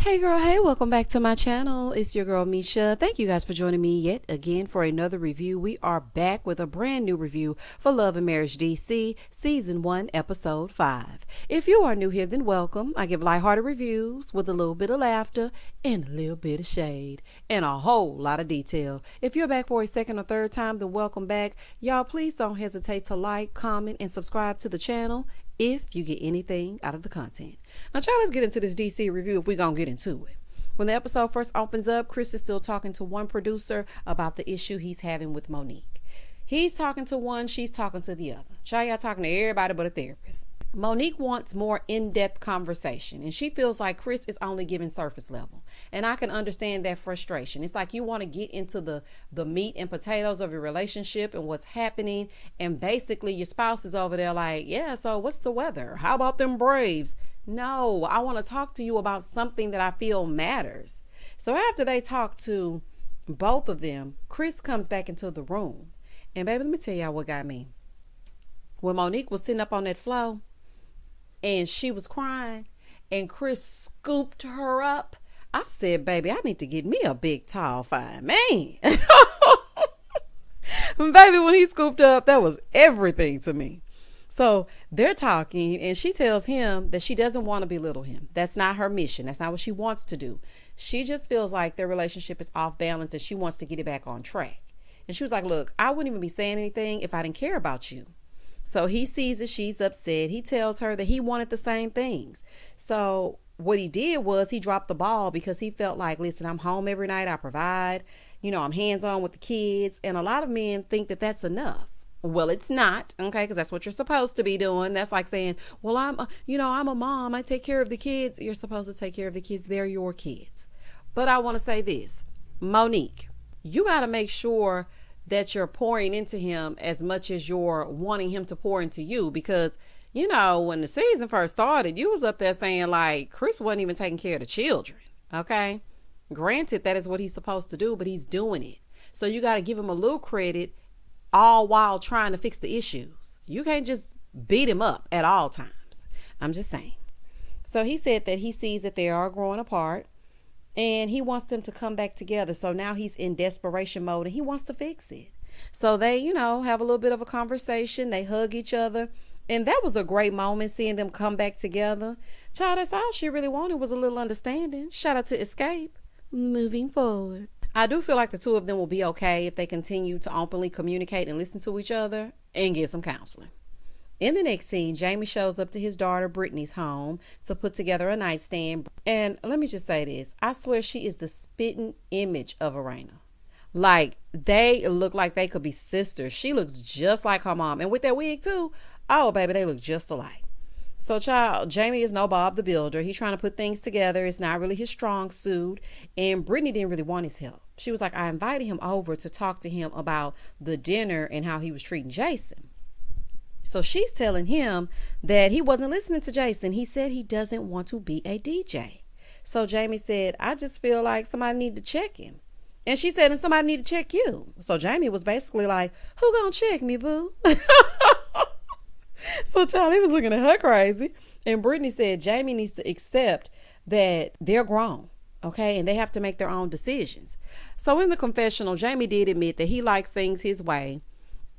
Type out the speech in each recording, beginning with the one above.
Hey girl, hey, welcome back to my channel. It's your girl Misha. Thank you guys for joining me yet again for another review. We are back with a brand new review for Love and Marriage DC Season 1, Episode 5. If you are new here, then welcome. I give lighthearted reviews with a little bit of laughter and a little bit of shade and a whole lot of detail. If you're back for a second or third time, then welcome back. Y'all, please don't hesitate to like, comment, and subscribe to the channel if you get anything out of the content. Now, child, let's get into this DC review if we're going to get into it. When the episode first opens up, Chris is still talking to one producer about the issue he's having with Monique. He's talking to one, she's talking to the other. Child, y'all talking to everybody but a therapist. Monique wants more in-depth conversation, and she feels like Chris is only giving surface level. And I can understand that frustration. It's like you want to get into the meat and potatoes of your relationship and what's happening, and basically your spouse is over there like, yeah, so what's the weather? How about them Braves? No, I want to talk to you about something that I feel matters. So after they talk to both of them, Chris comes back into the room. And baby, let me tell y'all what got me. When Monique was sitting up on that floor, and she was crying, and Chris scooped her up, I said, baby, I need to get me a big, tall, fine man. Baby, when he scooped her up, that was everything to me. So they're talking, and she tells him that she doesn't want to belittle him. That's not her mission. That's not what she wants to do. She just feels like their relationship is off balance, and she wants to get it back on track. And she was like, look, I wouldn't even be saying anything if I didn't care about you. So he sees that she's upset. He tells her that he wanted the same things. So what he did was he dropped the ball because he felt like, listen, I'm home every night. I provide, I'm hands-on with the kids. And a lot of men think that that's enough. Well, it's not, okay, because that's what you're supposed to be doing. That's like saying, well, I'm a mom. I take care of the kids. You're supposed to take care of the kids. They're your kids. But I want to say this, Monique, you got to make sure that you're pouring into him as much as you're wanting him to pour into you. Because, when the season first started, you was up there saying like Chris wasn't even taking care of the children. Okay. Granted, that is what he's supposed to do, but he's doing it. So you got to give him a little credit, all while trying to fix the issues. You can't just beat him up at all times. I'm just saying. So he said that he sees that they are growing apart, and he wants them to come back together. So now he's in desperation mode and he wants to fix it. So they, have a little bit of a conversation. They hug each other. And that was a great moment, seeing them come back together. Child, that's all she really wanted was a little understanding. Shout out to Escape. Moving forward. I do feel like the two of them will be okay if they continue to openly communicate and listen to each other and get some counseling. In the next scene, Jamie shows up to his daughter Brittany's home to put together a nightstand. And let me just say this. I swear she is the spitting image of Erana. Like, they look like they could be sisters. She looks just like her mom. And with that wig too. Oh, baby, they look just alike. So, child, Jamie is no Bob the Builder. He's trying to put things together. It's not really his strong suit. And Brittany didn't really want his help. She was like, I invited him over to talk to him about the dinner and how he was treating Jason. So she's telling him that he wasn't listening to Jason. He said he doesn't want to be a DJ. So Jamie said, I just feel like somebody need to check him. And she said, and somebody need to check you. So Jamie was basically like, who gonna check me, boo? So Charlie was looking at her crazy. And Brittany said, Jamie needs to accept that they're grown, okay? And they have to make their own decisions. So in the confessional, Jamie did admit that he likes things his way.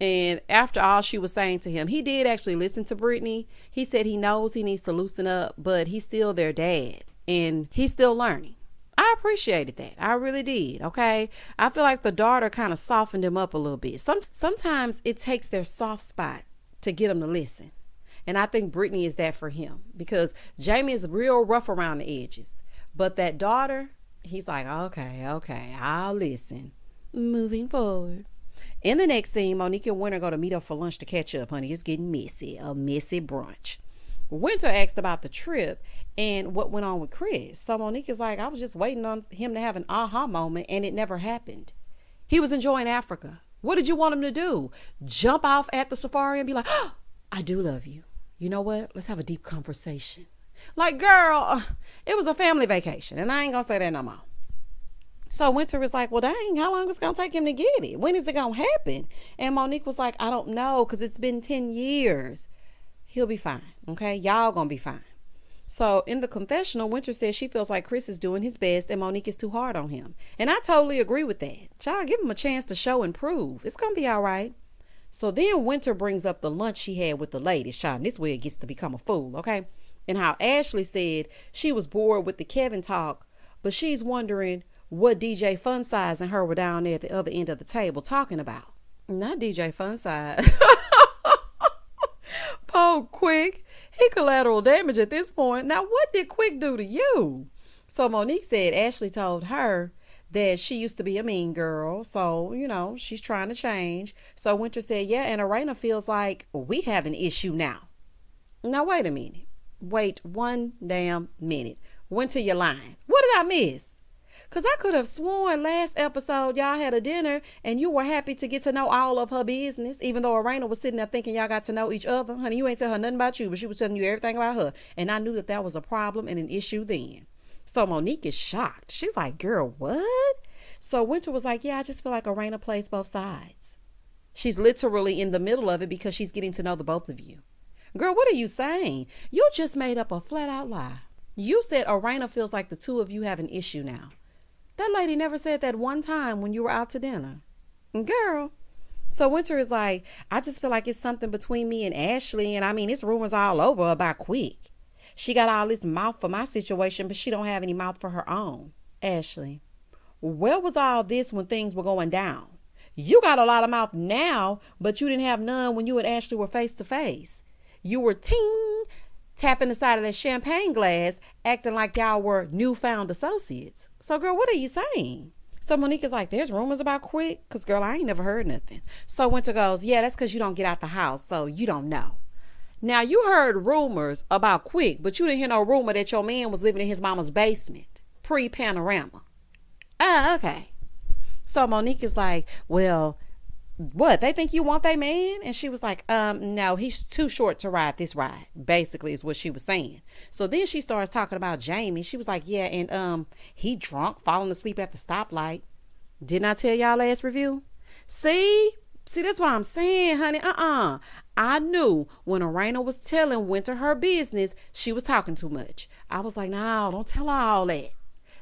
And after all she was saying to him, he did actually listen to Brittany. He said he knows he needs to loosen up, but he's still their dad and he's still learning. I appreciated that. I really did. Okay. I feel like the daughter kind of softened him up a little bit. Sometimes it takes their soft spot to get him to listen. And I think Brittany is that for him, because Jamie is real rough around the edges. But that daughter, he's like, okay, I'll listen. Moving forward. In the next scene, Monique and Winter go to meet up for lunch to catch up, honey. It's getting messy. A messy brunch. Winter asked about the trip and what went on with Chris. So Monique is like, I was just waiting on him to have an aha moment, and it never happened. He was enjoying Africa. What did you want him to do? Jump off at the safari and be like, oh, I do love you. You know what? Let's have a deep conversation. Like, girl, it was a family vacation, and I ain't gonna say that no more. So Winter was like, well, dang, how long is it going to take him to get it? When is it going to happen? And Monique was like, I don't know, because it's been 10 years. He'll be fine, okay? Y'all going to be fine. So in the confessional, Winter says she feels like Chris is doing his best and Monique is too hard on him. And I totally agree with that. Child, give him a chance to show and prove. It's going to be all right. So then Winter brings up the lunch she had with the ladies, child. And this way it gets to become a fool, okay? And how Ashley said she was bored with the Kevin talk, but she's wondering what DJ Funsize and her were down there at the other end of the table talking about. Not DJ Funsize. Poor Quick. He collateral damage at this point. Now, what did Quick do to you? So Monique said Ashley told her that she used to be a mean girl. So, she's trying to change. So Winter said, yeah, and Erana feels like we have an issue now. Now, wait a minute. Wait one damn minute. Winter, you're lying. What did I miss? Because I could have sworn last episode y'all had a dinner and you were happy to get to know all of her business, even though Erana was sitting there thinking y'all got to know each other. Honey, you ain't tell her nothing about you, but she was telling you everything about her. And I knew that was a problem and an issue then. So Monique is shocked. She's like, girl, what? So Winter was like, yeah, I just feel like Erana plays both sides. She's literally in the middle of it because she's getting to know the both of you. Girl, what are you saying? You just made up a flat out lie. You said Erana feels like the two of you have an issue now. That lady never said that one time when you were out to dinner. Girl. So Winter is like, I just feel like it's something between me and Ashley. And I mean, it's rumors all over about Quick. She got all this mouth for my situation, but she don't have any mouth for her own. Ashley, where was all this when things were going down? You got a lot of mouth now, but you didn't have none when you and Ashley were face to face. You were tapping the side of that champagne glass, acting like y'all were newfound associates. So, girl, what are you saying? So Monique is like, there's rumors about Quick? Because, girl, I ain't never heard nothing. So Winter goes, yeah, that's because you don't get out the house, so you don't know. Now, you heard rumors about Quick, but you didn't hear no rumor that your man was living in his mama's basement, pre-Panorama. Okay. So Monique is like, well, what, they think you want their man? And she was like, no, he's too short to ride this ride, basically is what she was saying. So then she starts talking about Jamie. She was like, yeah, and he drunk, falling asleep at the stoplight. Didn't I tell y'all last review? See, that's what I'm saying, honey. I knew when Erana was telling Winter her business, she was talking too much. I was like, no, don't tell her all that.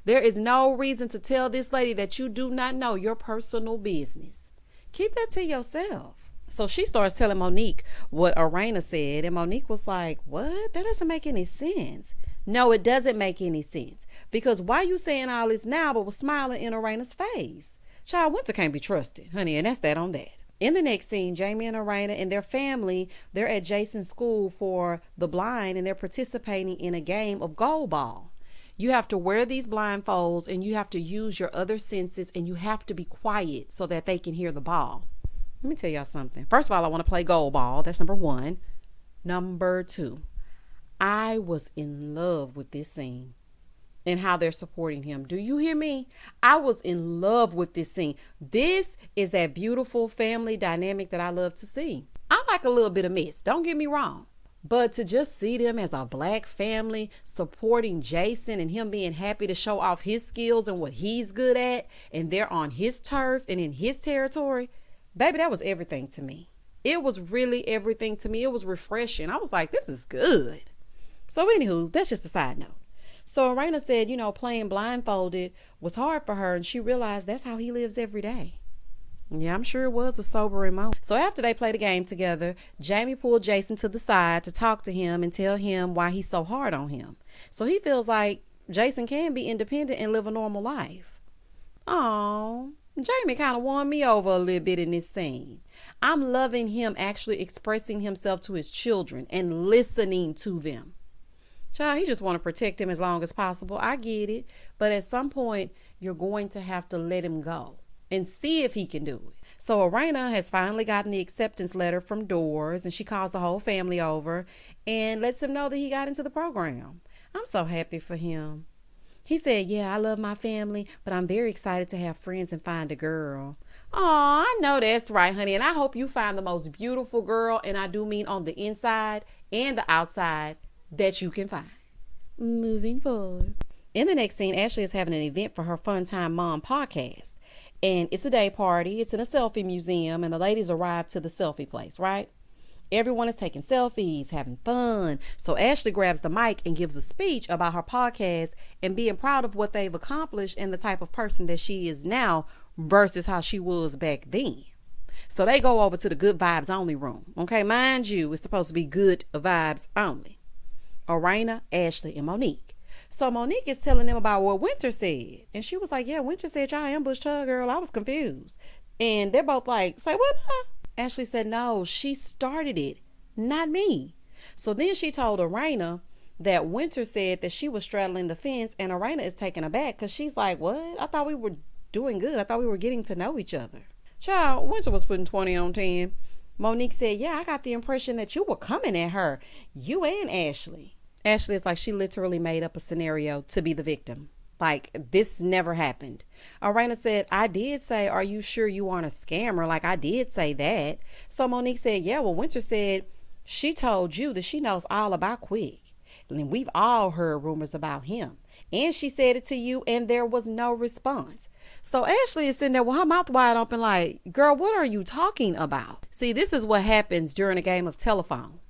There is no reason to tell this lady that you do not know your personal business. Keep that to yourself. So she starts telling Monique what Erana said. And Monique was like, what? That doesn't make any sense. No, it doesn't make any sense. Because why you saying all this now but was smiling in Erana's face? Child, Winter can't be trusted, honey. And that's that on that. In the next scene, Jamie and Erana and their family, they're at Jason's school for the blind. And they're participating in a game of goal ball. You have to wear these blindfolds and you have to use your other senses and you have to be quiet so that they can hear the ball. Let me tell y'all something. First of all, I want to play goal ball. That's number one. Number two, I was in love with this scene and how they're supporting him. Do you hear me? I was in love with this scene. This is that beautiful family dynamic that I love to see. I like a little bit of mess. Don't get me wrong. But to just see them as a black family supporting Jason and him being happy to show off his skills and what he's good at, and they're on his turf and in his territory, baby, that was everything to me. It was really everything to me. It was refreshing. I was like, this is good. So anywho, that's just a side note. So Erana said, playing blindfolded was hard for her, and she realized that's how he lives every day. Yeah, I'm sure it was a sobering moment. So after they played a game together, Jamie pulled Jason to the side to talk to him and tell him why he's so hard on him. So he feels like Jason can be independent and live a normal life. Oh, Jamie kind of won me over a little bit in this scene. I'm loving him actually expressing himself to his children and listening to them. Child, he just want to protect him as long as possible. I get it. But at some point, you're going to have to let him go and see if he can do it. So Erana has finally gotten the acceptance letter from Doors, and she calls the whole family over and lets him know that he got into the program. I'm so happy for him. He said, yeah, I love my family, but I'm very excited to have friends and find a girl. Oh, I know that's right, honey. And I hope you find the most beautiful girl, and I do mean on the inside and the outside, that you can find. Moving forward. In the next scene, Ashley is having an event for her Fun Time Mom podcast. And it's a day party. It's in a selfie museum, and the ladies arrive to the selfie place, right? Everyone is taking selfies, having fun. So Ashley grabs the mic and gives a speech about her podcast and being proud of what they've accomplished and the type of person that she is now versus how she was back then. So they go over to the good vibes only room. Okay, mind you, it's supposed to be good vibes only. Erana, Ashley, and Monique. So Monique is telling them about what Winter said. And she was like, yeah, Winter said y'all ambushed her, girl. I was confused. And they're both like, say what now? Ashley said, no, she started it, not me. So then she told Erana that Winter said that she was straddling the fence, and Erana is taken aback because she's like, what? I thought we were doing good. I thought we were getting to know each other. Child, Winter was putting 20 on 10. Monique said, yeah, I got the impression that you were coming at her, you and Ashley. Ashley is like, she literally made up a scenario to be the victim. Like, this never happened. Erana said, I did say, are you sure you aren't a scammer? Like, I did say that. So Monique said, yeah, well, Winter said she told you that she knows all about Quick. And we've all heard rumors about him. And she said it to you, and there was no response. So Ashley is sitting there with her mouth wide open like, girl, what are you talking about? See, this is what happens during a game of telephone.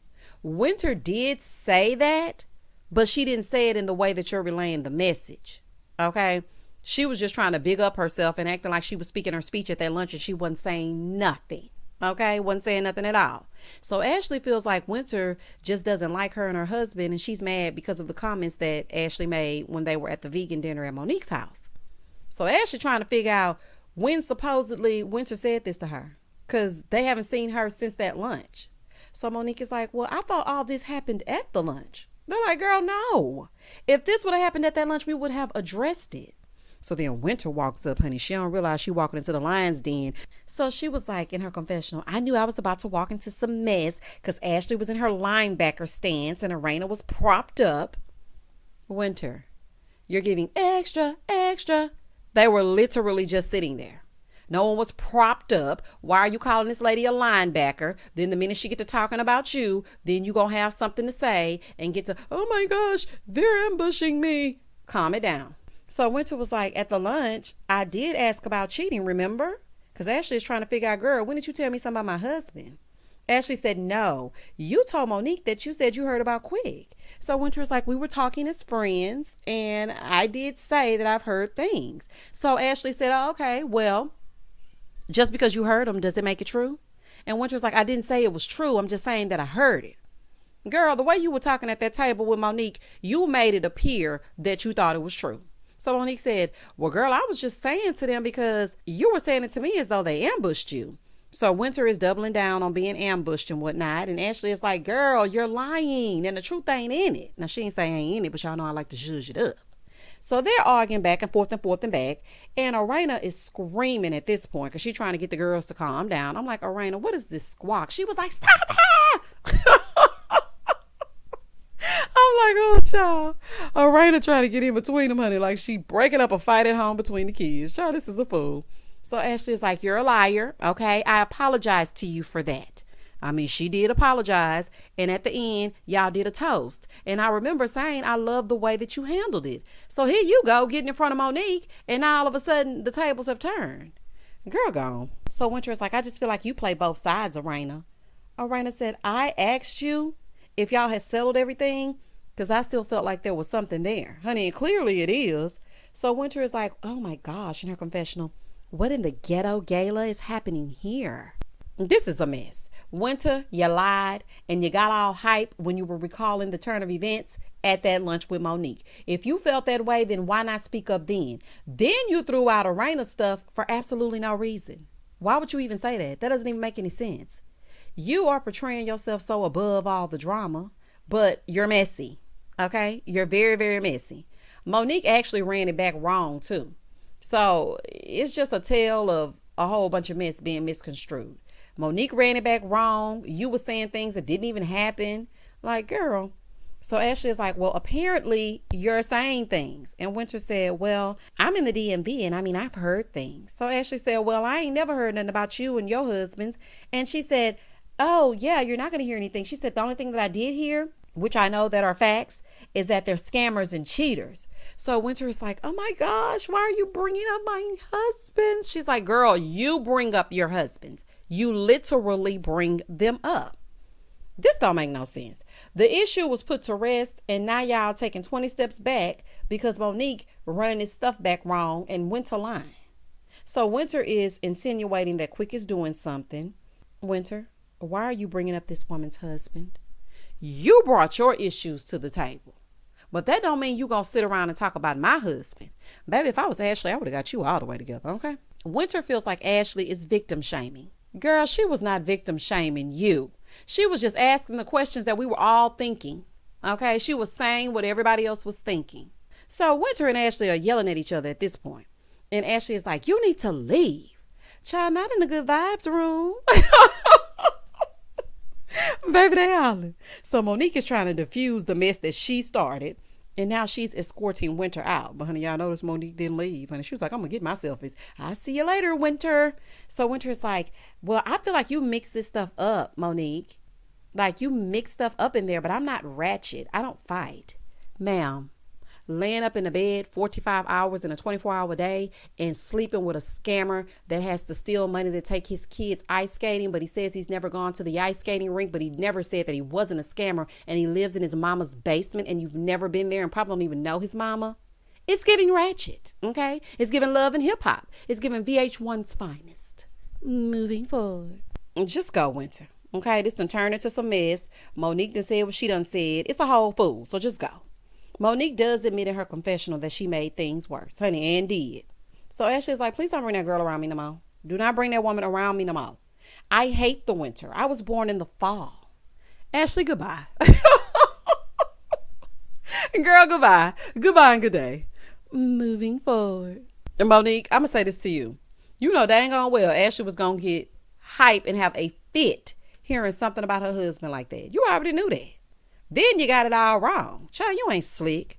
Winter did say that, but she didn't say it in the way that you're relaying the message. Okay, she was just trying to big up herself and acting like she was speaking her speech at that lunch, and she wasn't saying nothing. Okay, wasn't saying nothing at all. So Ashley feels like Winter just doesn't like her and her husband, and she's mad because of the comments that Ashley made when they were at the vegan dinner at Monique's house. So Ashley trying to figure out when supposedly Winter said this to her, because they haven't seen her since that lunch. So Monique is like, well, I thought all this happened at the lunch. They're like, girl, no. If this would have happened at that lunch, we would have addressed it. So then Winter walks up, honey. She don't realize she walking into the lion's den. So she was like in her confessional, I knew I was about to walk into some mess because Ashley was in her linebacker stance and Erana was propped up. Winter, you're giving extra, extra. They were literally just sitting there. No one was propped up. Why are you calling this lady a linebacker? Then the minute she get to talking about you, then you gonna have something to say and get to, oh my gosh, they're ambushing me. Calm it down. So Winter was like, at the lunch, I did ask about cheating, remember? Because Ashley is trying to figure out, girl, when did you tell me something about my husband? Ashley said, no, you told Monique that you said you heard about Quick. So Winter was like, we were talking as friends, and I did say that I've heard things. So Ashley said, oh, okay, well, just because you heard them, does it make it true? And Winter's like, I didn't say it was true. I'm just saying that I heard it. Girl, the way you were talking at that table with Monique, you made it appear that you thought it was true. So Monique said, well, girl, I was just saying to them because you were saying it to me as though they ambushed you. So Winter is doubling down on being ambushed and whatnot. And Ashley is like, girl, you're lying. And the truth ain't in it. Now, she ain't saying ain't in it, but y'all know I like to zhuzh it up. So they're arguing back and forth and forth and back. And Erana is screaming at this point because she's trying to get the girls to calm down. I'm like, Erana, what is this squawk? She was like, stop her. I'm like, oh, child. Erana trying to get in between them, honey. Like she breaking up a fight at home between the kids. Child, this is a fool. So Ashley is like, you're a liar. Okay, I apologize to you for that. I mean, she did apologize. And at the end, y'all did a toast. And I remember saying, I love the way that you handled it. So here you go, getting in front of Monique. And now all of a sudden, the tables have turned. Girl gone. So Winter is like, I just feel like you play both sides, Erana. Erana said, I asked you if y'all had settled everything because I still felt like there was something there. Honey, and clearly it is. So Winter is like, oh my gosh, in her confessional, what in the ghetto gala is happening here? This is a mess. Winter, you lied and you got all hype when you were recalling the turn of events at that lunch with Monique. If you felt that way, then why not speak up then? Then you threw out Erana stuff for absolutely no reason. Why would you even say that? That doesn't even make any sense. You are portraying yourself so above all the drama, but you're messy. Okay? You're very, very messy. Monique actually ran it back wrong too. So it's just a tale of a whole bunch of mess being misconstrued. Monique ran it back wrong. You were saying things that didn't even happen. Like, girl. So Ashley is like, well, apparently you're saying things. And Winter said, well, I'm in the DMV and I've heard things. So Ashley said, well, I ain't never heard nothing about you and your husbands. And she said, oh yeah, you're not going to hear anything. She said, the only thing that I did hear, which I know that are facts, is that they're scammers and cheaters. So Winter is like, oh my gosh, why are you bringing up my husbands? She's like, girl, you bring up your husbands. You literally bring them up. This don't make no sense. The issue was put to rest, and now y'all taking 20 steps back because Monique running his stuff back wrong and Winter lying. So Winter is insinuating that Quick is doing something. Winter, why are you bringing up this woman's husband? You brought your issues to the table. But that don't mean you gonna sit around and talk about my husband. Baby, if I was Ashley, I would have got you all the way together, okay? Winter feels like Ashley is victim shaming. Girl, she was not victim shaming you. She was just asking the questions that we were all thinking, okay? She was saying what everybody else was thinking. So Winter and Ashley are yelling at each other at this point. And Ashley is like, you need to leave. Child, not in the good vibes room. Baby, they hollering. So Monique is trying to diffuse the mess that she started. And now she's escorting Winter out. But honey, y'all notice Monique didn't leave. Honey, she was like, I'm going to get my selfies. I'll see you later, Winter. So Winter is like, well, I feel like you mix this stuff up, Monique. Like you mix stuff up in there, but I'm not ratchet. I don't fight. Ma'am, laying up in the bed 45 hours in a 24-hour day and sleeping with a scammer that has to steal money to take his kids ice skating, but he says he's never gone to the ice skating rink, but he never said that he wasn't a scammer, and he lives in his mama's basement and you've never been there and probably don't even know his mama. It's giving ratchet, okay? It's giving love and hip hop. It's giving VH1's finest. Moving forward. Just go, Winter. Okay, this done turned into some mess. Monique done said what she done said. It's a whole fool, so just go. Monique does admit in her confessional that she made things worse, honey, and did. So Ashley's like, please don't bring that girl around me no more. Do not bring that woman around me no more. I hate the winter. I was born in the fall. Ashley, goodbye. Girl, goodbye. Goodbye and good day. Moving forward. And Monique, I'm going to say this to you. You know dang on well Ashley was going to get hype and have a fit hearing something about her husband like that. You already knew that. Then you got it all wrong. Child, you ain't slick.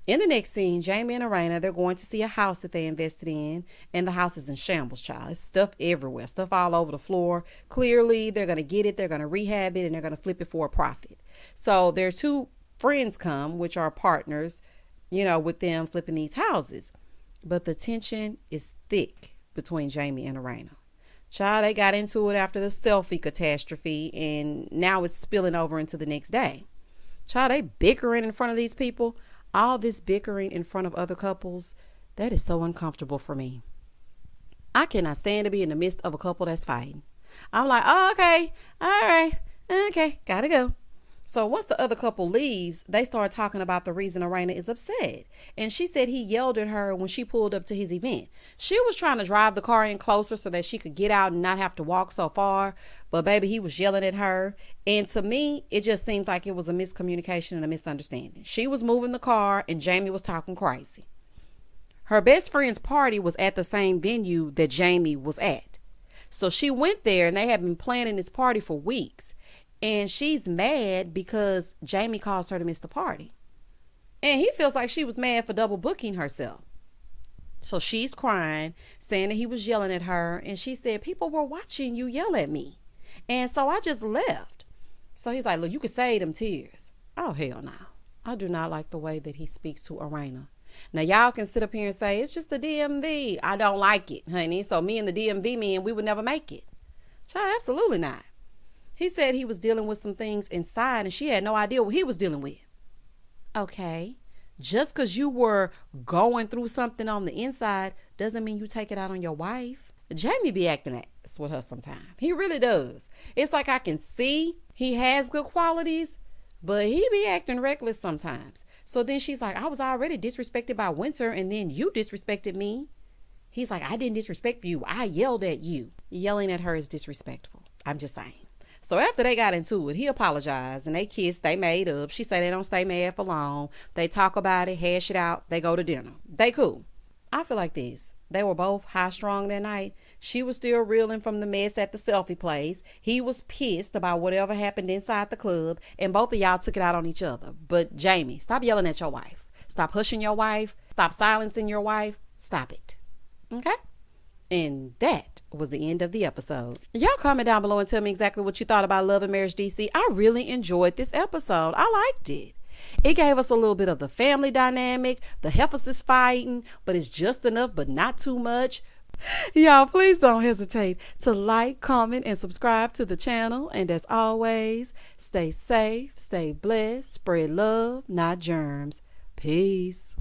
In the next scene, Jamie and Erana, they're going to see a house that they invested in, and the house is in shambles, child. It's stuff everywhere, stuff all over the floor. Clearly, they're going to get it, they're going to rehab it, and they're going to flip it for a profit. So their two friends come, which are partners, with them flipping these houses. But the tension is thick between Jamie and Erana. Child, they got into it after the Selfie catastrophe, and now it's spilling over into the next day. Child, they bickering in front of these people. All this bickering in front of other couples, that is so uncomfortable for me. I cannot stand to be in the midst of a couple that's fighting. I'm like, oh, okay, all right, okay, gotta go. So once the other couple leaves, they start talking about the reason Erana is upset. And she said he yelled at her when she pulled up to his event. She was trying to drive the car in closer so that she could get out and not have to walk so far. But baby, he was yelling at her. And to me, it just seems like it was a miscommunication and a misunderstanding. She was moving the car and Jamie was talking crazy. Her best friend's party was at the same venue that Jamie was at. So she went there and they had been planning this party for weeks. And she's mad because Jamie caused her to miss the party. And he feels like she was mad for double booking herself. So she's crying, saying that he was yelling at her. And she said, people were watching you yell at me. And so I just left. So he's like, look, you can save them tears. Oh, hell no. I do not like the way that he speaks to Erana. Now, y'all can sit up here and say, it's just the DMV. I don't like it, honey. So me and the DMV men, we would never make it. Child, absolutely not. He said he was dealing with some things inside and she had no idea what he was dealing with. Okay, just because you were going through something on the inside doesn't mean you take it out on your wife. Jamie be acting ass with her sometimes. He really does. It's like I can see he has good qualities, but he be acting reckless sometimes. So then she's like, I was already disrespected by Winter and then you disrespected me. He's like, I didn't disrespect you. I yelled at you. Yelling at her is disrespectful. I'm just saying. So after they got into it, he apologized and they kissed, they made up. She said they don't stay mad for long. They talk about it, hash it out. They go to dinner. They cool. I feel like this. They were both high strung that night. She was still reeling from the mess at the Selfie place. He was pissed about whatever happened inside the club. And both of y'all took it out on each other. But Jamie, stop yelling at your wife. Stop hushing your wife. Stop silencing your wife. Stop it. Okay? And that was the end of the episode. Y'all comment down below and tell me exactly what you thought about Love and Marriage DC. I really enjoyed this episode. I liked it. It gave us a little bit of the family dynamic. The heifers is fighting, but it's just enough, but not too much. Y'all, please don't hesitate to like, comment, and subscribe to the channel. And as always, stay safe, stay blessed, spread love, not germs. Peace.